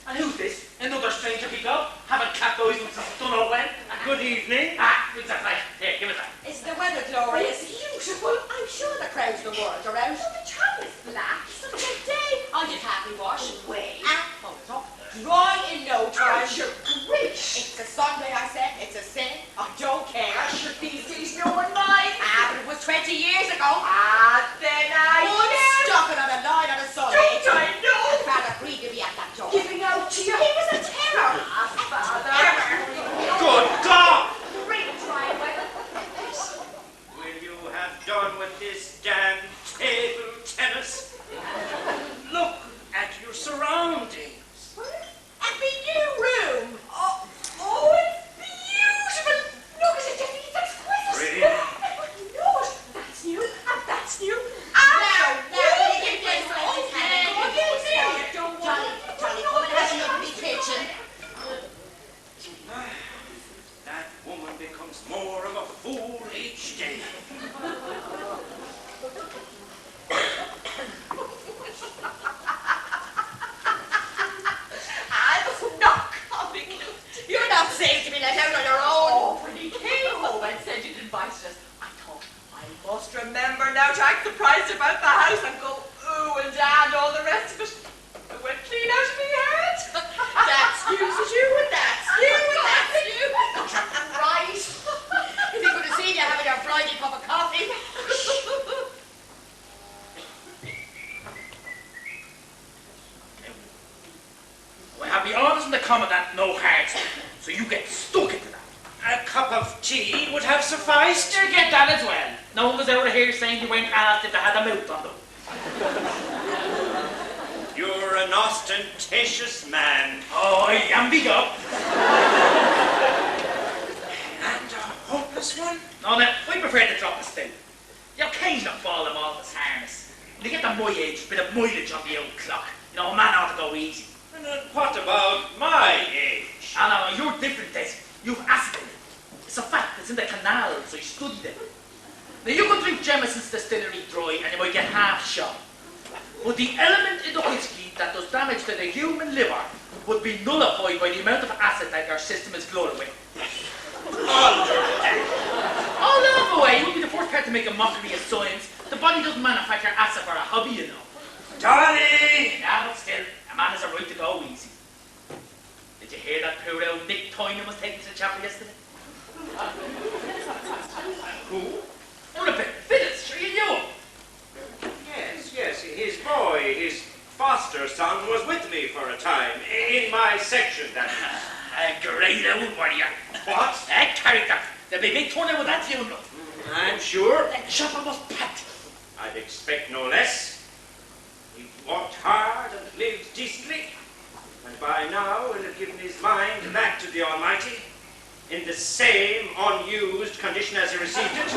And who's this? Another stranger he go? Haven't clapped eyes since I've done all when. Good evening. Ah, who's that right? Here, give it that. Is the weather glorious? Beautiful. I'm sure the crowds of the world are out. Oh, the top is black. Such a day. I did have me wash away. Oh, it's up. Dry in no time. You're great. It's a Sunday, I said. It's a sin. I don't care. These days no one mind. But it was 20 years ago. Then I Stuck it on a line on a Sunday. Don't I know? And Father agreed to be at that door. Giving out to you. He was a terror. Father. Good God! Great dry weather. Will you have done with this damn table tennis? Look at your surroundings. And the new room. Oh, it's beautiful. Look at it, Jeffy. It's exquisite. Really? No, that's new. And that's new. Now, you give this Johnny, come and have a look at the kitchen. That woman becomes more of a fool each day. I'm not coming. You're not safe to be let out on your own. Oh, when he came home and said you'd invited us, I thought, I must remember now to act surprised about the house and go ooh and ah and all the rest of it. I went clean out of my head. That's you, and that's you, and that's you. Right. If you could have seen you having your Friday cup of coffee. I have the orders from the commandant, no hard stuff. So you get stuck into that. A cup of tea would have sufficed. You get that as well. No one was out here saying you weren't asked if they had a mouth on them. You're an ostentatious man. Oh, I am big up. And a hopeless one? No, now, I prefer to drop the still. You occasionally fall them all this harness. When you get to my age, a bit of mileage on the old clock. You know, a man ought to go easy. And what about my age? Oh, no, you're different, Des. You've acid in it. It's a fact. It's in the canals. I studied it. Now, you could drink Jameson's distillery dry and you might get half shot. But the element in the whiskey that does damage to the human liver would be nullified by the amount of acid that your system is flooded with. Oh, laugh away. You would be the first part to make a mockery of science. The body doesn't manufacture acid for a hobby, you know. Dolly! Yeah, but still, a man has a right to go easy. Did you hear that poor old Nick Tynan was taken to the chapel yesterday? Who? Oh, a bit. Phyllis, sure you knew him. Yes, his boy, his foster son, was with me for a time. In my section, that is. A great old warrior. What? A character. There'll be a big turnout with that funeral. I'm sure. That chapel was packed. I'd expect no less. He worked hard and lived decently, and by now will have given his mind back to the Almighty in the same unused condition as he received it.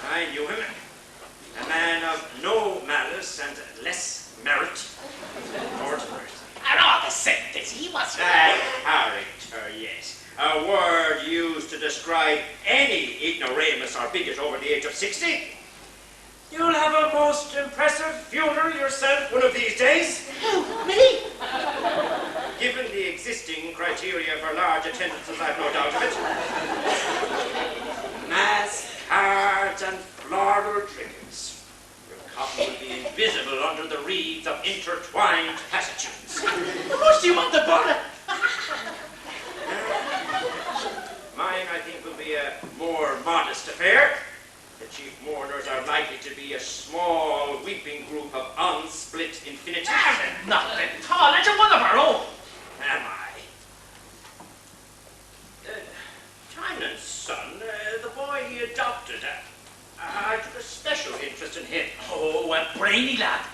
I knew him, a man of no malice and less merit. Lord mercy. And all the same, he was. A character, yes. A word used to describe any ignoramus or bigot over the age of 60. You'll have a most impressive funeral yourself one of these days. Who? Me? Given the existing criteria for large attendances, I've no doubt of it. Mass, cards, and floral trinkets. Your coffin will be invisible under the wreaths of intertwined passages. How much do you want the bother? Mine, I think, will be a more modest affair. The chief mourners are likely to be a small, weeping group of unsplit infinities. Not at all. That's one of our own. Am I? Tynan's son, the boy he adopted, I took a special interest in him. Oh, a brainy lad.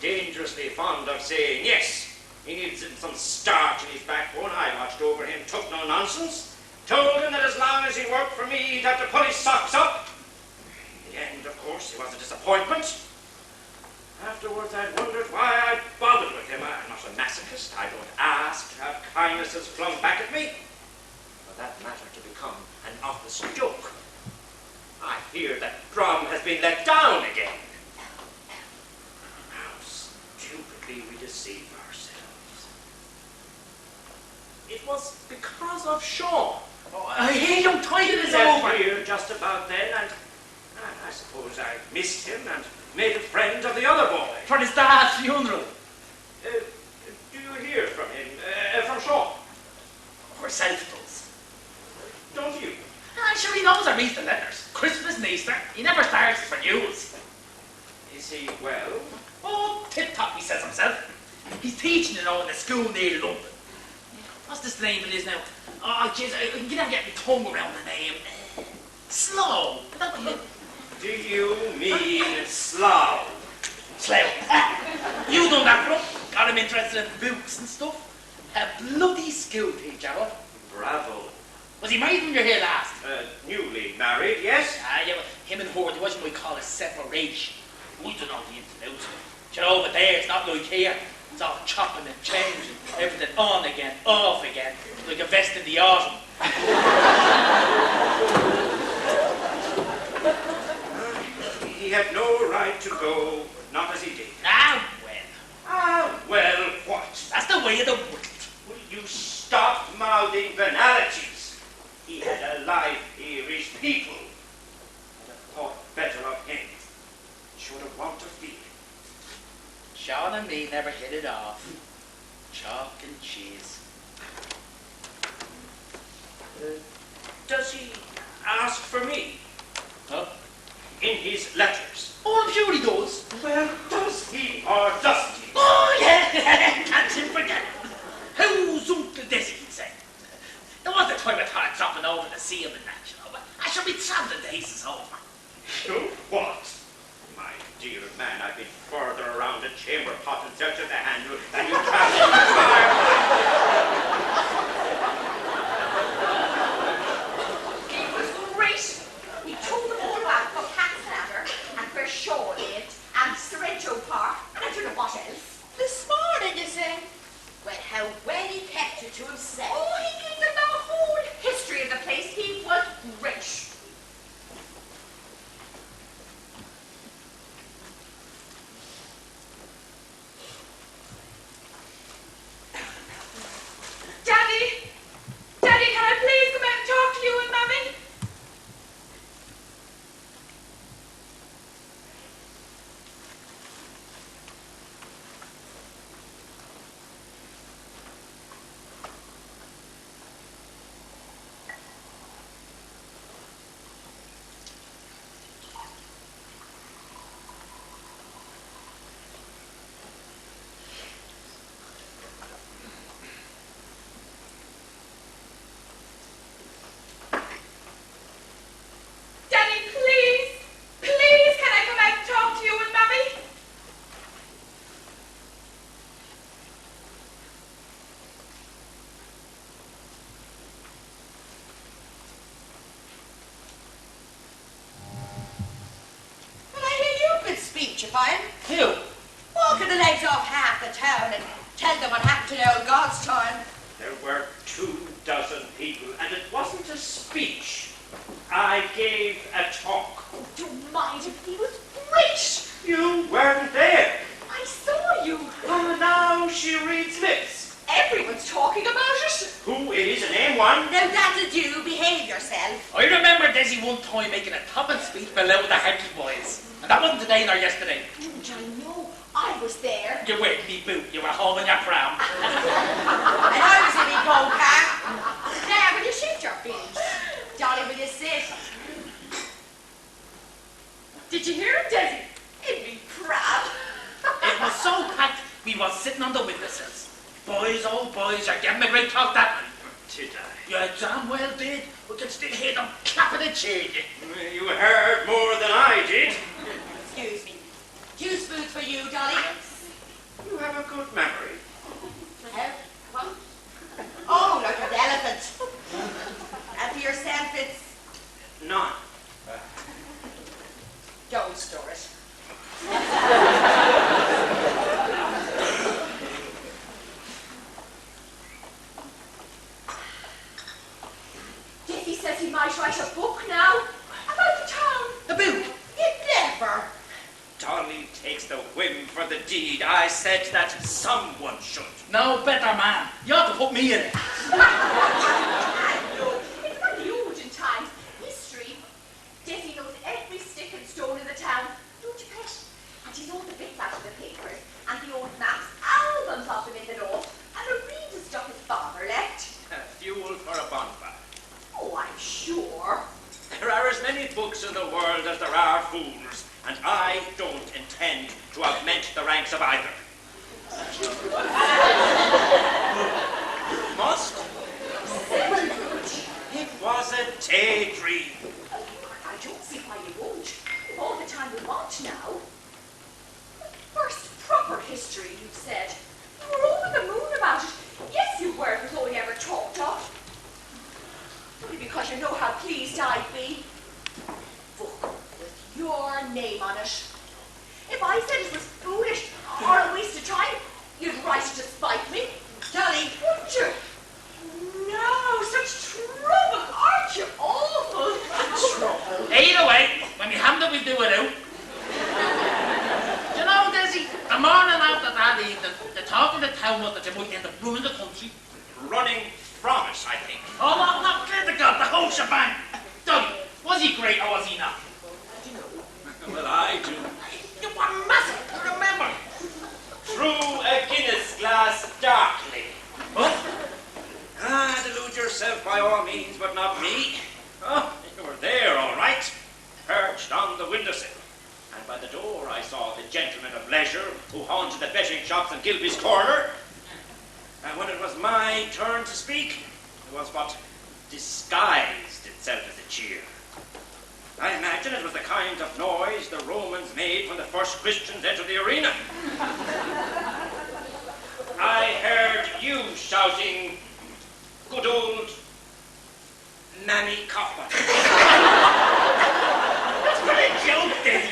Dangerously fond of saying yes. He needed some starch in his backbone. I watched over him, took no nonsense. Told him that as long as he worked for me, he'd have to pull his socks up. In the end, of course, he was a disappointment. Afterwards, I wondered why I bothered with him. I'm not a masochist. I don't ask to have kindnesses flung back at me. For that matter to become an office joke. I hear that Drum has been let down again. because of Sean. Oh, I hear young Titan He is left over. here just about then, and I suppose I missed him and made a friend of the other boy. For his dad's funeral. Do you hear from him, from Sean? Herself does. Don't you? I'm sure he knows I read the letters. Christmas and Easter. He never starts for news. Is he well? Oh, tip-top, he says himself. He's teaching, in a school near London. What's this name it is now? Oh, jeez, I can never get my tongue around the name. Slow. Is that what you... Do you mean Slough? Slow. You done that for him. Got him interested in books and stuff. A bloody school teacher, what? Bravo. Was he married when you were here last? Newly married, yes? Yeah, but him and her, there wasn't what we call a separation. We don't know the ins and outs of it. You know, over there, it's not like here. It's all chopping and changing. Everything on again, off again. Like a vest in the autumn. He had no right to go, not as he did. Well, what? That's the way of the world. Will you stop mouthing banalities? He had a life, Irish people. I'd have thought better of him. Should have wanted to feel. Sean and me never hit it off. Chalk and cheese. Does he ask for me Huh? in his letters? Oh, I'm sure he does. Well, does he or doesn't he? Oh, yeah! Can't forget it. How's Uncle Desi, he'd say. There was the time I thought of dropping over to see him in that, you know, but I shall be travelling the aces over. You what? My dear man, I've been further around the chamber pot in search of the handle than you traveled in the firefly. It was great. We took them all back from Cat's Ladder and where Shaw lived and Sorrento Park and I don't know what else. This morning, you say? Well, how well he kept it to himself. Oh, he gave them the whole History of the place, he was great. Daddy! Daddy, can I please come out and talk to you and Mommy? Daddy, please! Please, can I come out and talk to you and Mommy? Well, I hear you've been speechifying. Who? Walking the legs off half the town and tell them what happened in old God's time. There were 24 people, and it wasn't a speech. I gave a talk. Oh, don't mind him, he was great. You weren't there. I saw you. And now she reads lips. Everyone's talking about it. Who is name one? Now that'll do, behave yourself. I remember Desi one time making a topping speech below the Hartley boys. And that wasn't today nor yesterday. Don't I know? I was there. You were in me boot. You were home in your pram. And I was in my go-kart. There, will you shift your feet? Dolly, will you sit? Did you hear it, Desi? In me pram. It was so packed, we was sitting on the witnesses. Boys, oh boys, you're getting a great talk that night. Did You damn well did. We can still hear them clapping and cheering you. You heard more than I did. Excuse me. Juice food for you, Dolly. You have a good memory. What? Oh, like an elephant. And for yourself, it's... None. Don't store it. Desi says he might write a book now about the town. The boot. You'd never. Dolly takes the whim for the deed. I said that someone should. No better man. You ought to put me in it. there are fools, and I don't intend to augment the ranks of either. Must? It was a daydream. I don't see why you won't. All the time we want now. First proper history, you said. You were over the moon about it. Yes, you were, if it's all you ever talked of. Only because you know how pleased I'd be. Book with your name on it. If I said it was foolish or a waste of time, you'd write it to spite me. Dolly, wouldn't you? No, such trouble, aren't you? Awful trouble. Either way, when we have it, we'll do it out. Do you know, Desi, the morning after that evening, the talk in the town was that they might end up ruining the country. Running from it, I think. Oh, not clear to God, the whole shebang. Dolly, was he great or was he not? Well, I do. You were massive, remember? Through a Guinness glass darkly. What? Delude yourself by all means, but not me. Oh, you were there, all right. Perched on the windowsill. And by the door I saw the gentleman of leisure who haunted the betting shops in Gilby's Corner. And when it was my turn to speak, it was what disguised itself as a cheer. I imagine it was the kind of noise the Romans made when the first Christians entered the arena. I heard you shouting, "Good old Mammy Kaufman." That's what a joke, Desi.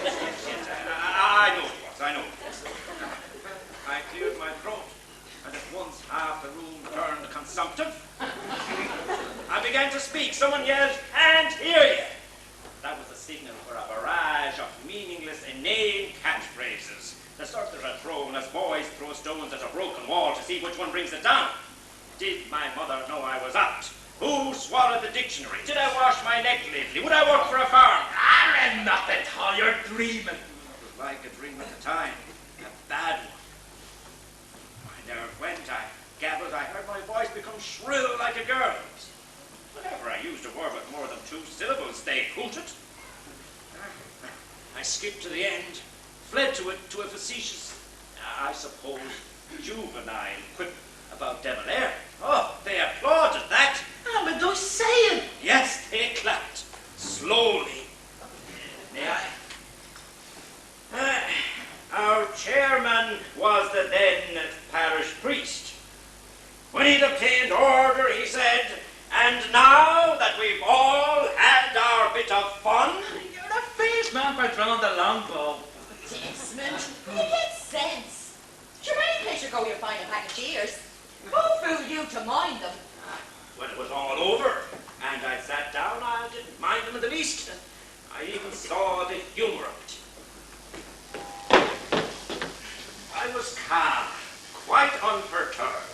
Yes, I know it was, I know it was. I cleared my throat, and at once half the room turned consumptive. I began to speak. Someone yelled, "And hear ye!" That was the signal for a barrage of meaningless, inane catchphrases, the sort that are thrown as boys throw stones at a broken wall to see which one brings it down. Did my mother know I was out? Who swallowed the dictionary? Did I wash my neck lately? Would I work for a farm? Ah, not at all, you're dreaming. It was like a dream at the time. A bad one. My nerve went. I gabbled. I heard my voice become shrill like a girl's. Whenever I used a word with more than 2 syllables, they hooted. I skipped to the end, fled to a facetious, I suppose, juvenile quip about devil air. Oh, they applauded that. Ah, but they're saying. Yes, they clapped. Slowly. May I? Our chairman was the then parish priest. When he'd obtained order, he said, "And now that we've all had our bit of fun..." You're a famous man for throwing the long bow. Desmond, you get sense. Sure, any place you go, you'll find a pack of cheers. Who fooled you to mind them? When it was all over, and I sat down, I didn't mind them in the least. I even saw the humour of it. I was calm, quite unperturbed.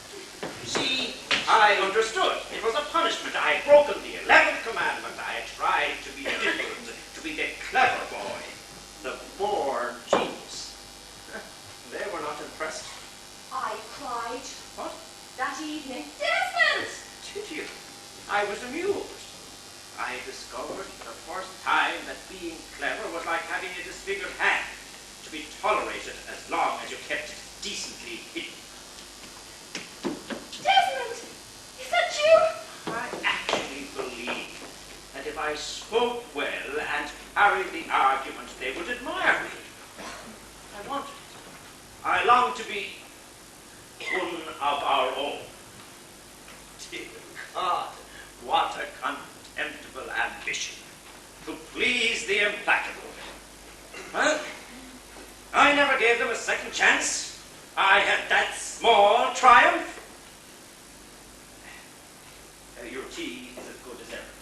See, I understood. It was a punishment. I had broken the 11th commandment. I had tried to be different, to be the clever boy, the born genius. They were not impressed. I cried What? that evening. Desmond! Did you? I was amused. I discovered for the first time that being clever was like having a disfigured hand, to be tolerated as long as you kept it decently hidden. Desmond! Is that you? I actually believe that if I spoke well and carried the argument, they would admire me. I wanted it. I longed to be one of our own. Dear God, what a contemptible ambition to please the implacable. Well, I never gave them a second chance. I had that small triumph. Your tea is as good as ever.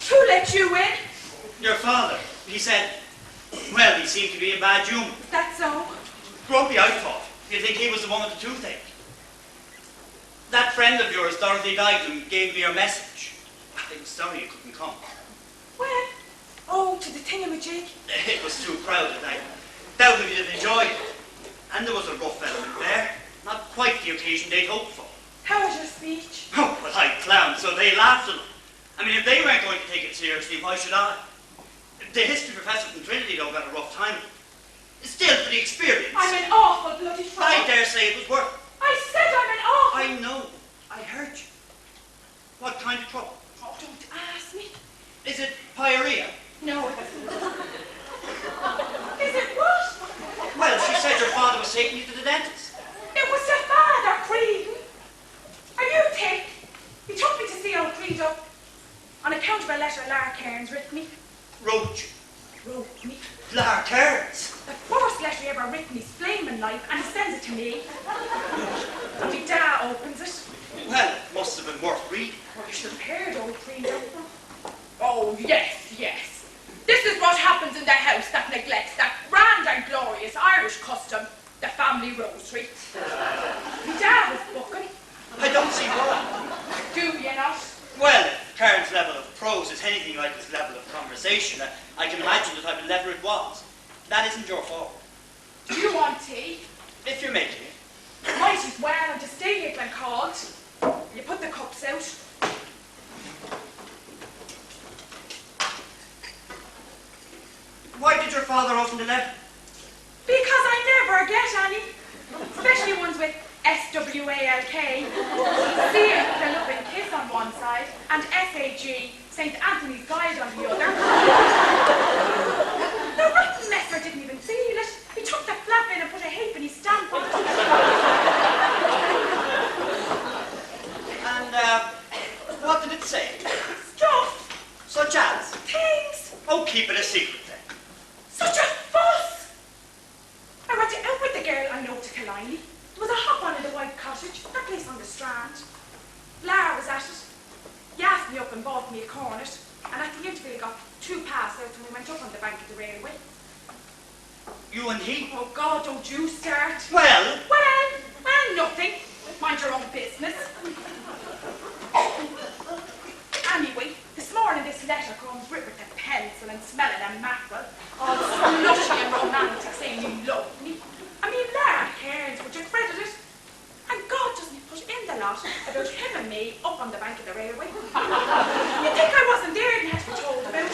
Who let you in? Your father, he said, well, he seemed to be in bad humour. That's so. Grumpy, I thought. You'd think he was the one with the toothache. That friend of yours, Dorothy Guyton, gave me your message. I was sorry you couldn't come. Where? Oh, to the thingamajig. It was too crowded. I doubted you'd enjoy it. And there was a rough element there. Not quite the occasion they'd hoped for. How was your speech? Oh, but I clowned, so they laughed at them. I mean, if they weren't going to take it seriously, why should I? The history professor from Trinity, though, got a rough time. Still, for the experience. I'm an awful bloody fool. I dare say it was worth it. I said I'm an awful... I know. I heard you. What kind of trouble? Oh, don't ask me. Is it pyorrhea? No, it isn't. Is it what? Well, she said your father was taking you to the dentist. It was your father, Creedon. Are you thick? He took me to see old Credo on account of a letter Lara Cairns writ me. Wrote you. Wrote me. Lara Cairns. The first letter he ever written his flaming life, and he sends it to me. And my dad opens it. Well, it must have been worth reading. Oh, you should have heard old Credo. Oh, yes, yes. This is what happens in the house that neglects that grand and glorious Irish custom, the family rosary. My dad was booking. I don't see why. Do you not? Well, if Cairns' level of prose is anything like his level of conversation, I can imagine the type of letter it was. That isn't your fault. Do you want tea? If you're making it. Might as well, and to stay here when called. You put the cups out. Why did your father open the letter? Because I never get any. Especially ones with S-W-A-L-K. C-A, the loving kiss on one side, and S-A-G, St. Anthony's Guide on the other. The rotten messer didn't even seal it. He took the flap in and put a halfpenny stamp on it. And, what did it say? Stuff. Such as? Things. Oh, keep it a secret then. Such a fuss. I went out with the girl I know to Killiney. There was a hop on in the White Cottage, that place on the Strand. Lara was at it. He asked me up and bought me a cornet, and at the interval he got 2 pass outs and we went up on the bank of the railway. You and he? Oh God, don't you start. Well, Well, nothing. Mind your own business. Anyway, this morning this letter comes writ with a pencil and smelling a mackerel, all slushy and romantic, saying you love me. I mean, Lara Cairns, would you credit it? And God doesn't put in the lot about him and me up on the bank of the railway. You'd think I wasn't there and had to be told about it.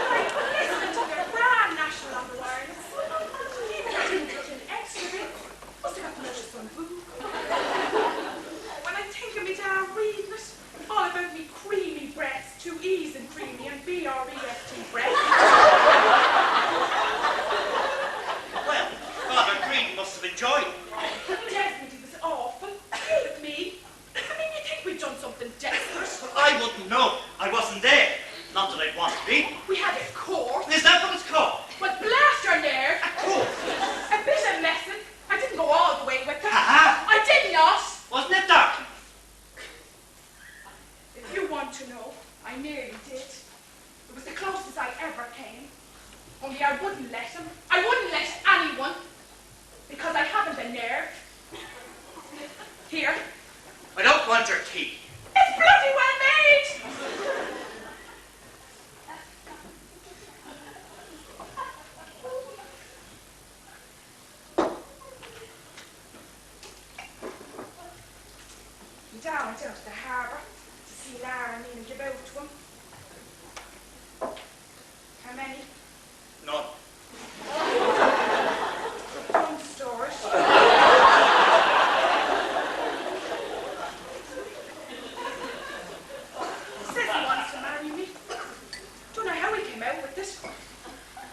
Like, listening to the grand national on the wireless. Even I didn't put in extra bit. Must have got notice on book. When I think of me dad reading it, all about me creamy breasts, 2 E's in creamy and B-R-E-S-T breasts. well, Father Green must have enjoyed it. Desmond, he was awful. He with me. I mean, you think we'd done something desperate? I wouldn't know. I wasn't there. Not that I'd want to be. We had a court. Is that what it's called? But blast your nerve. A court? A bit of messing. I didn't go all the way with it. Ha-ha. I did not. Wasn't it dark? If you want to know, I nearly did. It was the closest I ever came. Only I wouldn't let him. I wouldn't let anyone. Because I haven't the nerve. Here. I don't want your tea. It's bloody well made. He down went down to the harbour to see Lara and me and give out to him. How many? None. Don't store it. Says he wants to marry me. Don't know how he came out with this.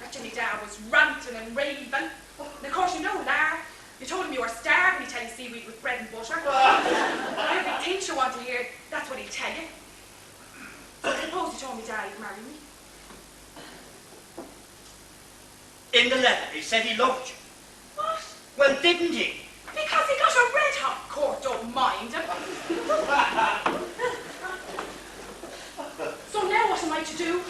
Actually, Dad was ranting and raving. And of course, you know, Lara. You told him you were starving, he'd tell you seaweed with bread and butter. Every thing you want to hear, that's what he'd tell you. So I suppose he told me Dad he'd marry me. In the letter, he said he loved you. What? Well, didn't he? Because he got a red-hot court, don't mind him. So now what am I to do?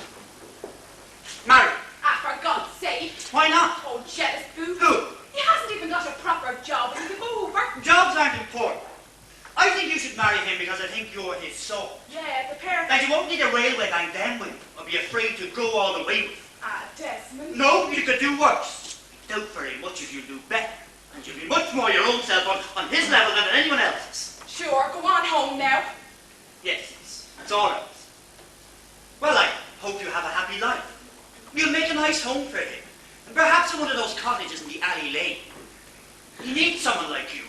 Marry. Ah, for God's sake. Why not? Oh, jealous boot. Who? He hasn't even got a proper job and he's a mover. Jobs aren't important. I think you should marry him because I think you're his soul. Yeah, the pair. That you won't need a railway bank then, will you? Or be afraid to go all the way with. Ah, Desmond. No, you could do worse. doubt very much if you'll do better. And you'll be much more your own self on his level than on anyone else's. Sure, go on home now. Yes, it's all right. Well, I hope you have a happy life. You'll make a nice home for him. And perhaps in one of those cottages in the alley lane. He needs someone like you.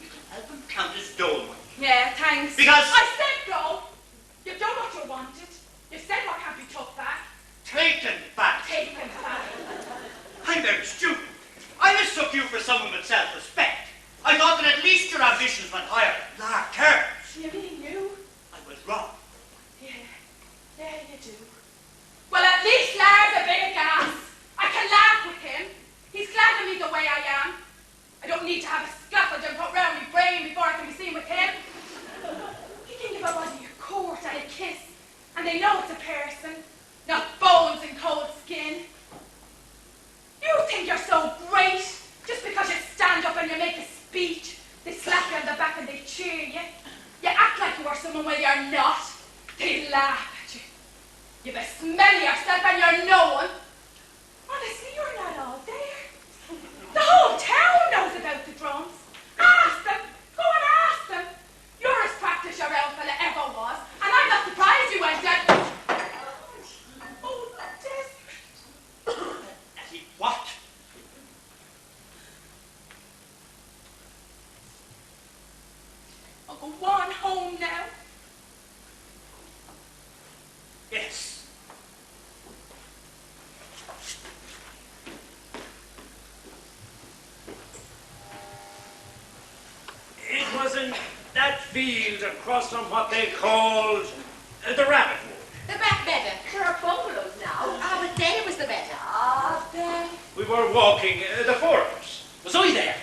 You can help him count his dole money. Yeah, thanks. Because... I said go. You've done what you wanted. You said what can't be took back. Taken back. Taken back. I'm very stupid. I mistook you for someone with self-respect. I thought that at least your ambitions went higher. Lark cares. You mean you? I was wrong. Yeah, you do. Well, at least Lar's a bit of gas. I can laugh with him. He's glad of me the way I am. I don't need to have a scaffolding put round my brain before I can be seen with him. You think about whether you court and a kiss, and they know it's a person, not bones and cold skin. You think you're so great just because you stand up and you make a speech. They slap you on the back and they cheer you. You act like you are someone when you're not. They laugh at you. You besmell yourself and you're no one. Honestly, you're not all there. The whole town knows about the drums. Ask them. Go and ask them. You're as practiced your old fella ever was, and I'm not surprised you went dead. Oh, Desmond. What? I'll go on home now. Yes. It was in that field across from what they called the rabbit wood. The back meadow. There are bungalows now. Ah, but then it was the meadow. Ah, then. We were walking, the four of us. Was I there?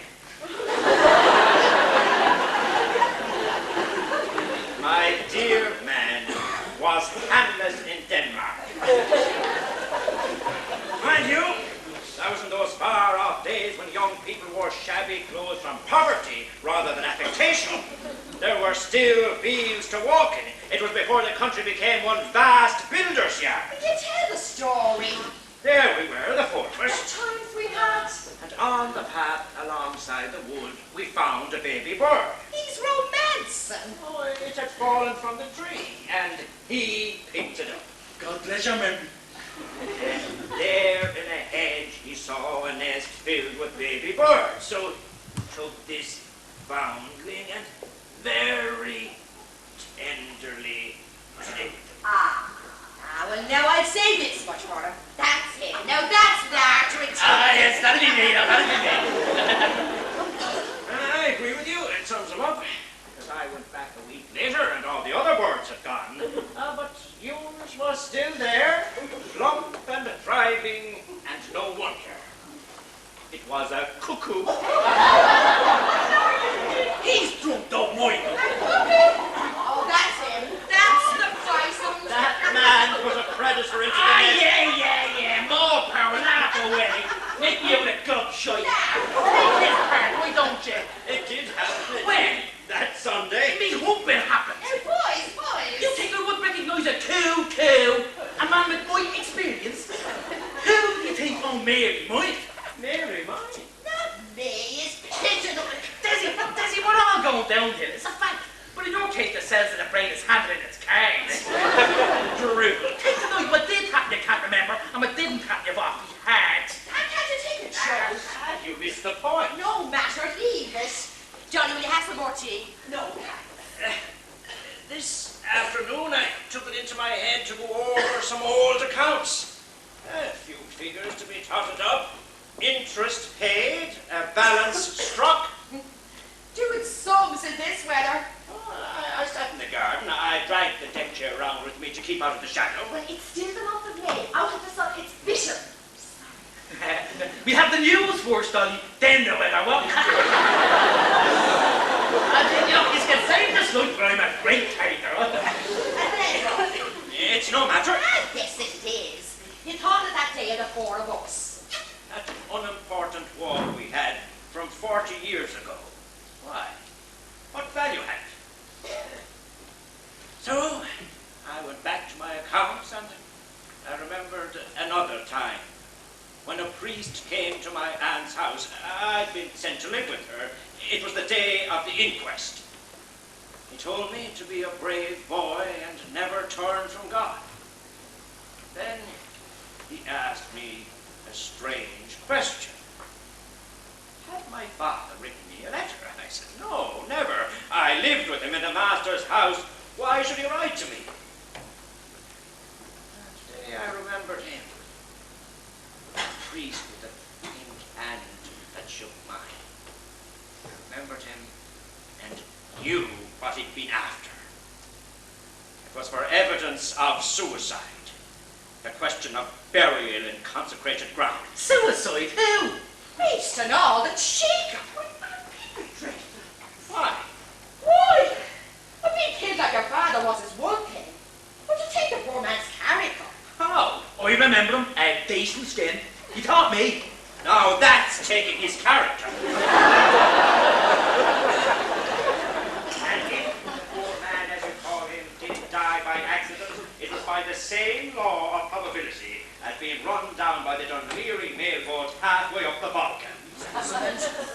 My dear man was Hamlet in Denmark. Mind you, that was in those far-off days when young people wore shabby clothes from poverty rather than affectation. There were still fields to walk in. It was before the country became one vast builder's yard. You tell the story. There we were, the four of What us. times we had. And on the path alongside the wood, we found a baby bird. He's romancing. Oh, it had fallen from the tree, and he picked it up. God bless your memory. And there in a hedge he saw a nest filled with baby birds. So he took this foundling and very tenderly saved them. Well, now I'd say this much for him. That's it. Now that's large. Yes, that'll be me, that'll be me. I agree with you, it sums him up. Because I went back a week later and all the other birds had gone. But yours was still there, plump and thriving, and no wonder. It was a cuckoo. He's drunk, don't mind him. Oh, that's him. That's the price of That man was a predator into the nest. Yeah. More power, laugh away. Make me out a gobshite. Take this part, why don't you? It did happen. When? That Sunday. Me hope it happens. boys. You think I would recognise a two? A man with my experience? Who do you think on Mary might? Mary, mine. Not me. It's pigeon. Desi, we're all going downhill. It's a fact. But in your case, the cells of the brain is handling its cards. Brutal. Take the night what did happen you can't remember, and what didn't happen you've awfully had. I can't you take it, Joe? You missed the point. No matter. Leave it. Johnny, will you have some more tea? No. This afternoon, I took it into my head to go over some old accounts. A few figures to be totted up. Interest paid, a balance struck. Doing sums in this weather. I sat in the garden. I dragged the deck chair around with me to keep out of the shadow. Well, it's still the month of May. Out of the sun, it's bitter. We have the news first, Dolly, then the weather, what? And you know, you can save this life, but I'm a great taker. It's no matter. Yes, it is. You thought of that day of the four of us. That unimportant walk we had from 40 years ago. Why? What value had it? So, I went back to my accounts and I remembered another time when a priest came to my live with her. It was the day of the inquest. He told me to be a brave boy and never turn from God. Then he asked me a strange question. Had my father written me a letter? I said, no, never. I lived with him in the master's house. Why should he write to me? That day I remembered him. The priest with the pink hand that shook mine. I remembered him and knew what he'd been after. It was for evidence of suicide. The question of burial in consecrated ground. Suicide? Who? Beast and all, the cheek! Why? Why? A big kid like your father was is one thing, but to take the poor man's character. How? I remember him, a decent skin. He taught me. Now that's taking his character. And if the poor man, as you call him, did die by accident, it was by the same law of probability as being run down by the Dunleary mail boat halfway up the Balkans.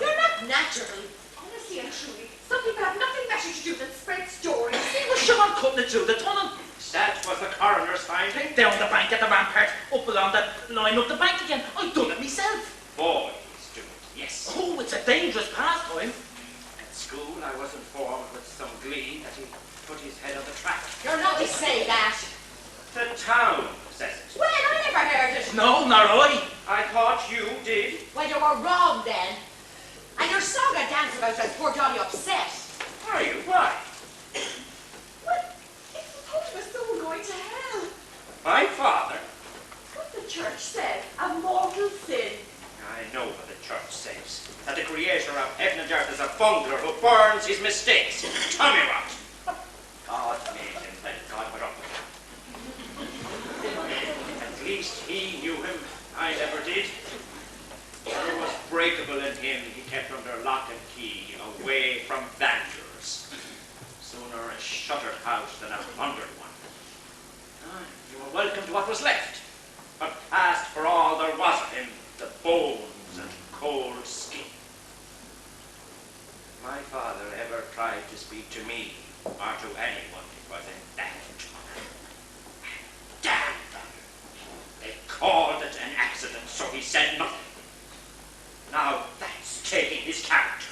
You're not natural. Honestly and truly, some people have nothing better to do than spread stories. He was Sean cutting it through the tunnel. That was the coroner's finding. Down the bank at the rampart, up along that line up the bank again. I done it myself. Boys do it, yes. Oh, it's a dangerous pastime. At school, I was informed with some glee that he put his head on the track. You're not to say that. The town says it. Well, I never heard it. No, nor I. I thought you did. Well, you were wrong then. And your song and dance about us poor Johnny upset. Are you? Why? Well, it's supposed to a soul going to hell. My father? What the church said, a mortal sin. I know what the church says. That the creator of heaven and earth is a bungler who burns his mistakes. Tommy rot. God made him, let God put up with him. At least he knew him. I never did. Whatever was breakable in him, he kept under lock and key, away from vandals. Sooner a shuttered house than a plundered one. You were welcome to what was left, but passed for all there was of him, the bones and cold skin. If my father ever tried to speak to me, or to anyone, it was in that tone. Damn them! They called it an accident, so he said nothing. Now that's taking his character.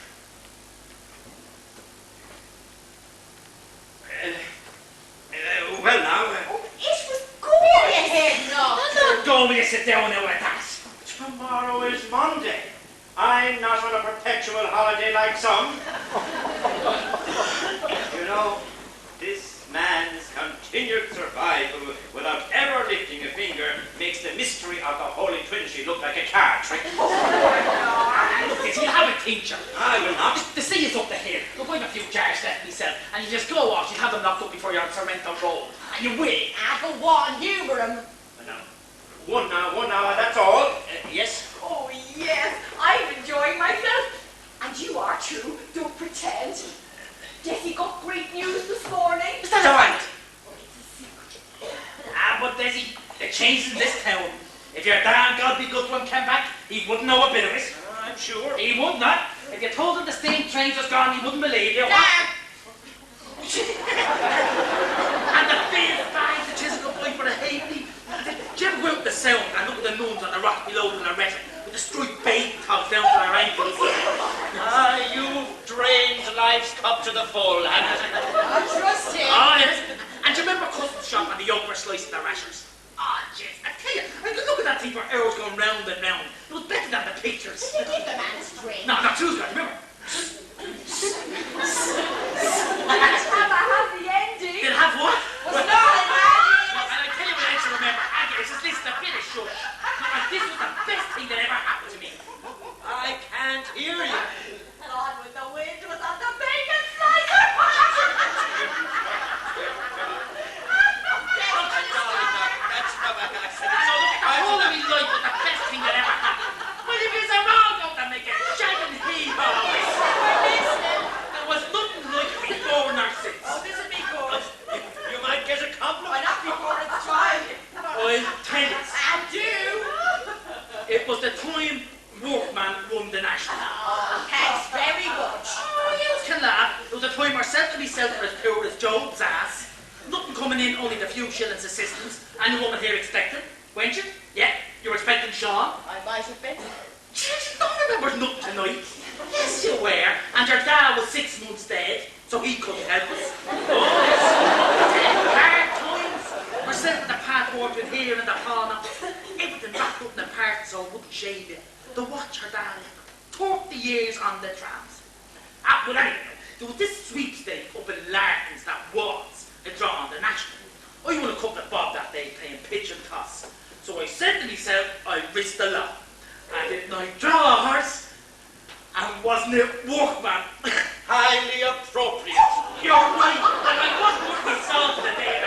Well now, Oh, it was going ahead now. Don't will you sit down now like that? tomorrow is Monday. I'm not on a perpetual holiday like some. You know, this man's continued survival without ever lifting a finger makes the mystery of the Holy Trinity look like a card trick. Look, you have a teacher. I will not. The sea is up the hill. Look, I've a few jars left myself, and you just go off, you have them locked up before you're on Sorrento Road, and you win. Go on, humour him. One now, that's all. Yes? Oh, yes, I'm enjoying myself. And you are too, don't pretend. Desi got great news this morning. Is that all right? Oh, it's a secret. But Desi, the changes in this town. If your damn God be good one came back, he wouldn't know a bit of it. I'm sure. He would not. If you told him the steam train was gone, he wouldn't believe you. Nah. And the big bags that chisel up for a halfpenny. Do you ever go out the sound and look at the nuns on the rock below them and wretched, with the striped bacon tops down to their ankles? You've drained life's cup to the full, haven't you? I trust him. Oh, yes. And do you remember Customs shop and the yoke were slicing their rashers? Ah, jeez, I tell you, I could look at that thing for hours going round and round. It was better than the pictures. Did you give the man a string? No, not too good, remember? Let's have a happy ending. They'll have what? Was not an ending. And I tell you what else to remember, Aggie, it's just listen to finish shush. And this was the best thing that ever happened to me. I can't hear you. And on with the wind was on the bacon slicer. That's not what I said. So look, the whole of his life was the best thing that ever happened. Well, if it's a wrong, don't make it shagging hee-haw. myself for as poor as Job's ass. Nothing coming in, only the few shillings assistance. And the woman here expecting, weren't you? Yeah, you were expecting Sean. I might have been. Jeez, you don't remember nothing tonight. Yes, you were. And your dad was 6 months dead, so he couldn't help us. Oh, yes. Hard times. Myself and the Pat working here in the pawn office. Everything wrapped up in the parts so I wouldn't shave you. The watch her dad left. 30 years on the trams. But anyway, there was this sweepstake up in Larkins that was a draw on the national. I won a couple of bob that day playing pitch and toss. So I said to myself, I'd risk the lot. And didn't I draw a horse? And wasn't it workman? Highly appropriate. You're right. And I wasn't worth my salt today.